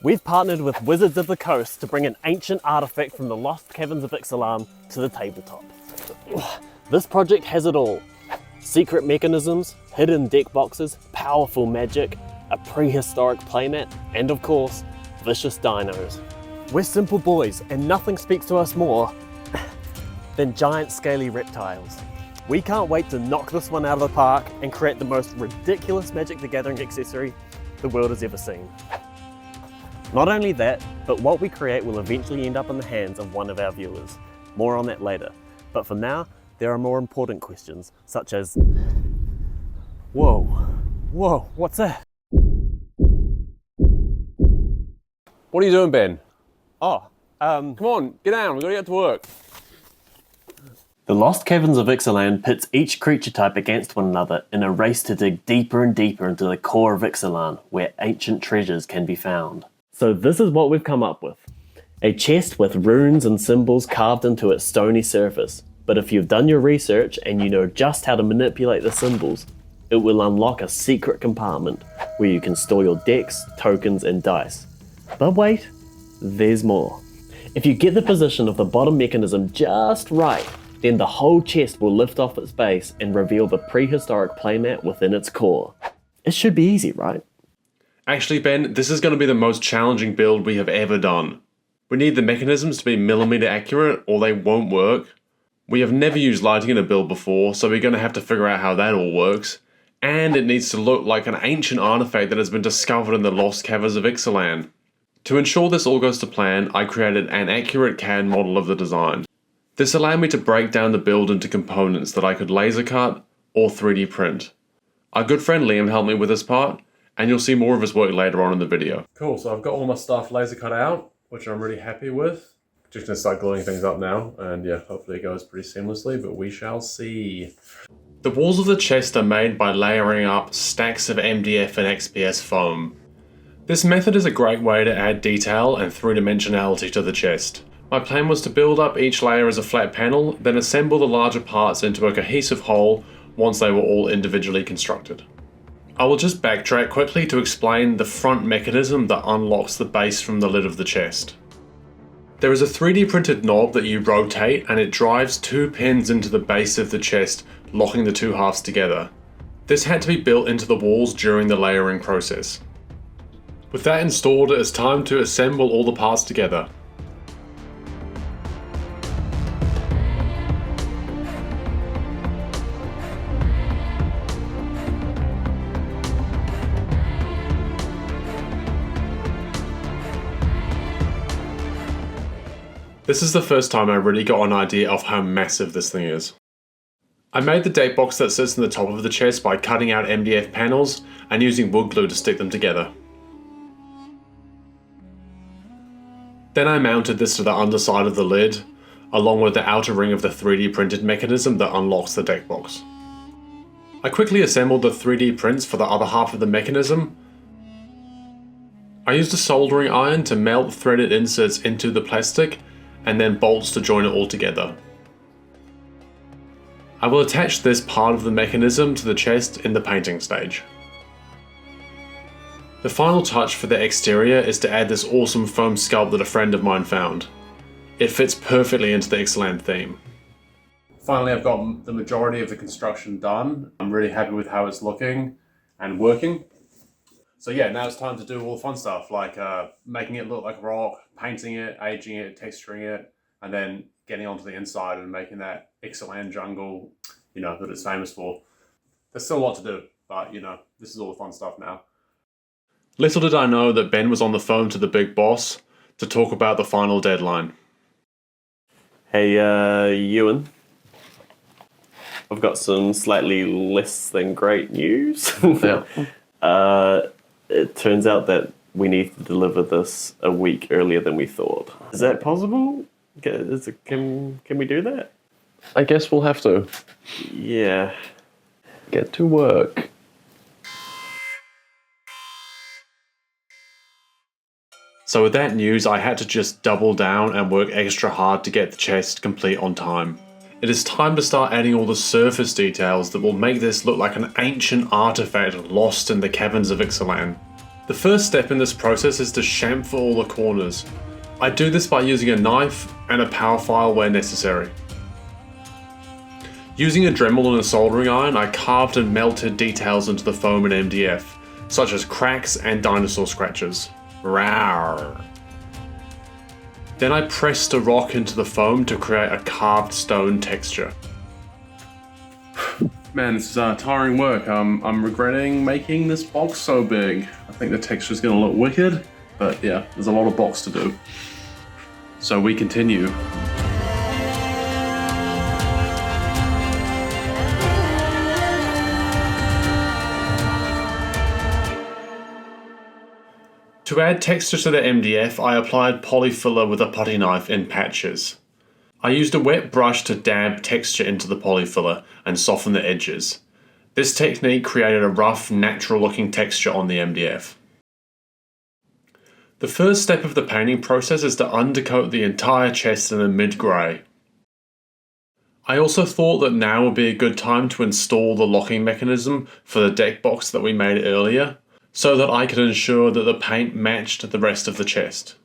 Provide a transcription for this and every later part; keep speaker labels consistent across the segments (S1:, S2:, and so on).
S1: We've partnered with Wizards of the Coast to bring an ancient artifact from the lost caverns of IXALAN to the tabletop. This project has it all. Secret mechanisms, hidden deck boxes, powerful magic, a prehistoric playmat, and of course, vicious dinos. We're simple boys, and nothing speaks to us more than giant scaly reptiles. We can't wait to knock this one out of the park and create the most ridiculous Magic the Gathering accessory the world has ever seen. Not only that, but what we create will eventually end up in the hands of one of our viewers. More on that later. But for now, there are more important questions, such as, whoa, what's that?
S2: What are you doing, Ben?
S1: Oh,
S2: Come on, get down, we've got to get to work.
S1: The Lost Caverns of IXALAN pits each creature type against one another in a race to dig deeper and deeper into the core of IXALAN, where ancient treasures can be found. So this is what we've come up with. A chest with runes and symbols carved into its stony surface. But if you've done your research and you know just how to manipulate the symbols, it will unlock a secret compartment where you can store your decks, tokens, and dice. But wait, there's more. If you get the position of the bottom mechanism just right, then the whole chest will lift off its base and reveal the prehistoric playmat within its core. It should be easy, right?
S2: Actually, Ben, this is going to be the most challenging build we have ever done. We need the mechanisms to be millimeter accurate or they won't work. We have never used lighting in a build before, so we're going to have to figure out how that all works. And it needs to look like an ancient artifact that has been discovered in the lost caverns of IXALAN. To ensure this all goes to plan, I created an accurate CAD model of the design. This allowed me to break down the build into components that I could laser cut or 3D print. Our good friend Liam helped me with this part, and you'll see more of his work later on in the video. Cool, so I've got all my stuff laser cut out, which I'm really happy with. Just gonna start gluing things up now, and yeah, hopefully it goes pretty seamlessly, but we shall see. The walls of the chest are made by layering up stacks of MDF and XPS foam. This method is a great way to add detail and three-dimensionality to the chest. My plan was to build up each layer as a flat panel, then assemble the larger parts into a cohesive whole once they were all individually constructed. I will just backtrack quickly to explain the front mechanism that unlocks the base from the lid of the chest. There is a 3D printed knob that you rotate and it drives two pins into the base of the chest, locking the two halves together. This had to be built into the walls during the layering process. With that installed, it is time to assemble all the parts together. This is the first time I really got an idea of how massive this thing is. I made the deck box that sits in the top of the chest by cutting out MDF panels and using wood glue to stick them together. Then I mounted this to the underside of the lid, along with the outer ring of the 3D printed mechanism that unlocks the deck box. I quickly assembled the 3D prints for the other half of the mechanism. I used a soldering iron to melt threaded inserts into the plastic, and then bolts to join it all together. I will attach this part of the mechanism to the chest in the painting stage. The final touch for the exterior is to add this awesome foam sculpt that a friend of mine found. It fits perfectly into the IXALAN theme. Finally, I've got the majority of the construction done. I'm really happy with how it's looking and working. So yeah, now it's time to do all the fun stuff, like making it look like rock, painting it, aging it, texturing it, and then getting onto the inside and making that IXALAN jungle, you know, that it's famous for. There's still a lot to do, but you know, this is all the fun stuff now. Little did I know that Ben was on the phone to the big boss to talk about the final deadline.
S1: Hey, Euan. I've got some slightly less than great news.
S2: Yeah.
S1: It turns out that we need to deliver this a week earlier than we thought. Is that possible? Can we do that?
S2: I guess we'll have to.
S1: Yeah.
S2: Get to work. So with that news, I had to just double down and work extra hard to get the chest complete on time. It is time to start adding all the surface details that will make this look like an ancient artifact lost in the caverns of IXALAN. The first step in this process is to chamfer all the corners. I do this by using a knife and a power file where necessary. Using a Dremel and a soldering iron, I carved and melted details into the foam and MDF, such as cracks and dinosaur scratches. Rawr. Then I pressed a rock into the foam to create a carved stone texture. Man, this is tiring work. I'm regretting making this box so big. I think the texture's gonna look wicked, but yeah, there's a lot of box to do. So we continue. To add texture to the MDF, I applied polyfiller with a putty knife in patches. I used a wet brush to dab texture into the polyfiller and soften the edges. This technique created a rough, natural-looking texture on the MDF. The first step of the painting process is to undercoat the entire chest in a mid-grey. I also thought that now would be a good time to install the locking mechanism for the deck box that we made earlier, so that I could ensure that the paint matched the rest of the chest.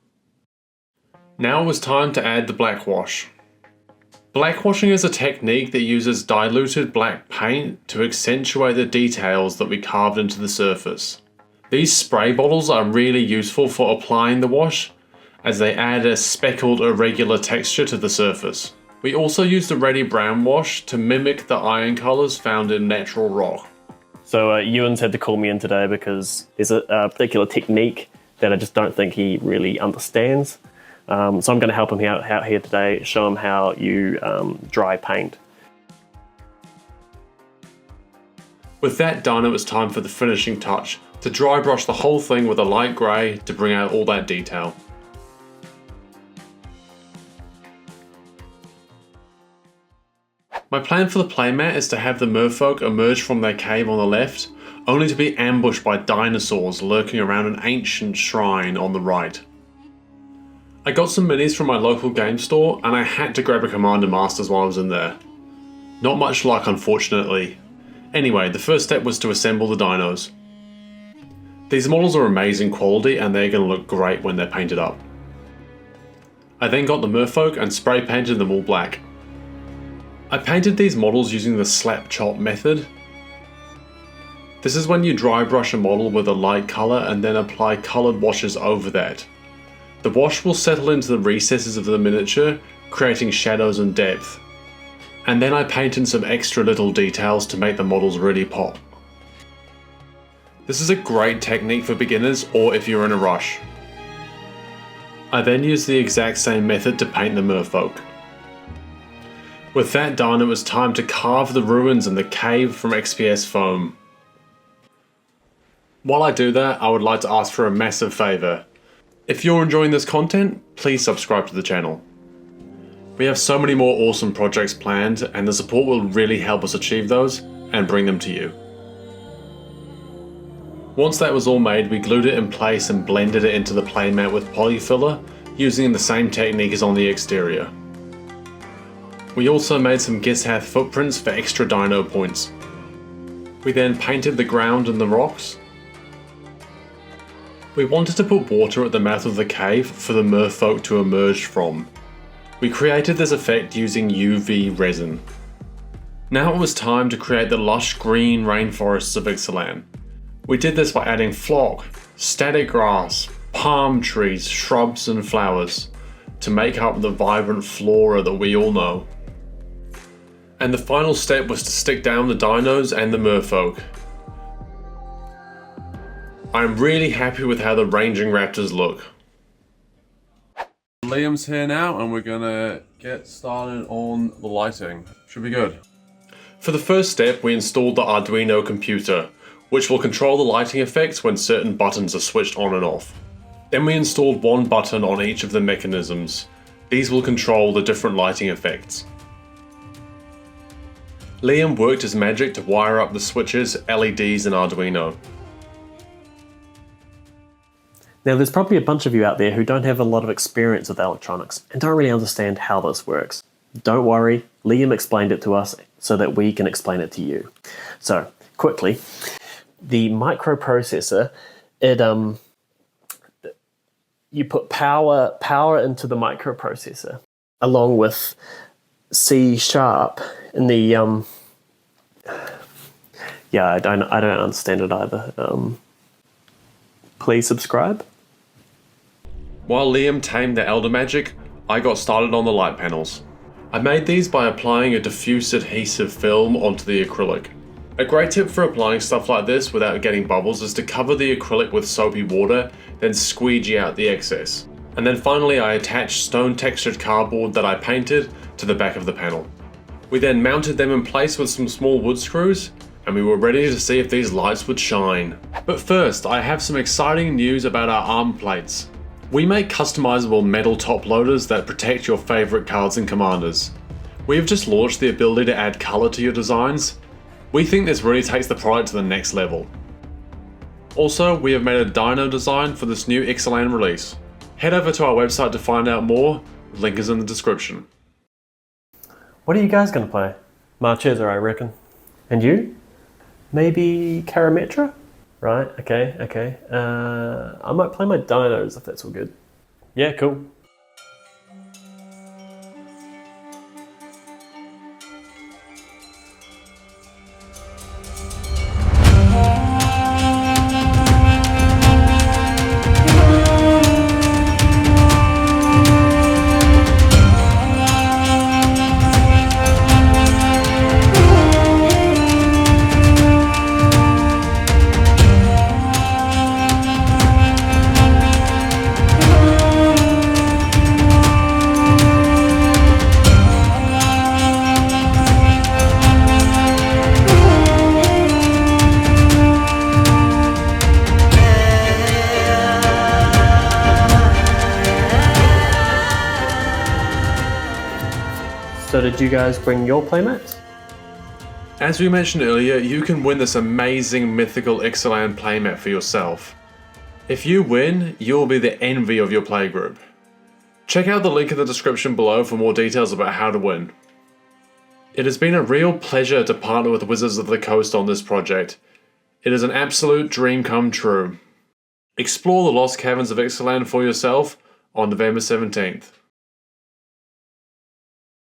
S2: Now it was time to add the black wash. Blackwashing is a technique that uses diluted black paint to accentuate the details that we carved into the surface. These spray bottles are really useful for applying the wash, as they add a speckled irregular texture to the surface. We also used a reddy brown wash to mimic the iron colours found in natural rock.
S1: So Ewan's had to call me in today because there's a particular technique that I just don't think he really understands. So I'm going to help him out here today, show him how you dry paint.
S2: With that done, it was time for the finishing touch, to dry brush the whole thing with a light grey to bring out all that detail. My plan for the playmat is to have the merfolk emerge from their cave on the left, only to be ambushed by dinosaurs lurking around an ancient shrine on the right. I got some minis from my local game store and I had to grab a Commander Masters while I was in there. Not much luck, unfortunately. Anyway, the first step was to assemble the dinos. These models are amazing quality and they're going to look great when they're painted up. I then got the merfolk and spray painted them all black. I painted these models using the slap chop method. This is when you dry brush a model with a light colour and then apply coloured washes over that. The wash will settle into the recesses of the miniature, creating shadows and depth. And then I paint in some extra little details to make the models really pop. This is a great technique for beginners or if you're in a rush. I then used the exact same method to paint the merfolk. With that done, it was time to carve the ruins and the cave from XPS foam. While I do that, I would like to ask for a massive favour. If you're enjoying this content, please subscribe to the channel. We have so many more awesome projects planned, and the support will really help us achieve those and bring them to you. Once that was all made, we glued it in place and blended it into the playmat with polyfiller, using the same technique as on the exterior. We also made some Gizhath footprints for extra dino points. We then painted the ground and the rocks. We wanted to put water at the mouth of the cave for the merfolk to emerge from. We created this effect using UV resin. Now it was time to create the lush green rainforests of IXALAN. We did this by adding flock, static grass, palm trees, shrubs and flowers to make up the vibrant flora that we all know. And the final step was to stick down the dinos and the merfolk. I'm really happy with how the ranging raptors look. Liam's here now and we're gonna get started on the lighting. Should be good. For the first step, we installed the Arduino computer, which will control the lighting effects when certain buttons are switched on and off. Then we installed one button on each of the mechanisms. These will control the different lighting effects. Liam worked his magic to wire up the switches, LEDs and Arduino.
S1: Now there's probably a bunch of you out there who don't have a lot of experience with electronics and don't really understand how this works. Don't worry, Liam explained it to us so that we can explain it to you. So, quickly, the microprocessor it you put power into the microprocessor along with C# in the yeah, I don't understand it either. Please subscribe.
S2: While Liam tamed the elder magic, I got started on the light panels. I made these by applying a diffuse adhesive film onto the acrylic. A great tip for applying stuff like this without getting bubbles is to cover the acrylic with soapy water, then squeegee out the excess. And then finally I attached stone textured cardboard that I painted to the back of the panel. We then mounted them in place with some small wood screws, and we were ready to see if these lights would shine. But first, I have some exciting news about our arm plates. We make customizable metal top loaders that protect your favorite cards and commanders. We have just launched the ability to add color to your designs. We think this really takes the product to the next level. Also, we have made a dino design for this new IXALAN release. Head over to our website to find out more, link is in the description.
S1: What are you guys gonna play? Marchesa, I reckon. And you? Maybe Karametra? Right, okay. I might play my dinos if that's all good. Yeah, cool. So did you guys bring your playmats?
S2: As we mentioned earlier, you can win this amazing mythical IXALAN playmat for yourself. If you win, you'll be the envy of your playgroup. Check out the link in the description below for more details about how to win. It has been a real pleasure to partner with Wizards of the Coast on this project. It is an absolute dream come true. Explore the Lost Caverns of IXALAN for yourself on November 17th.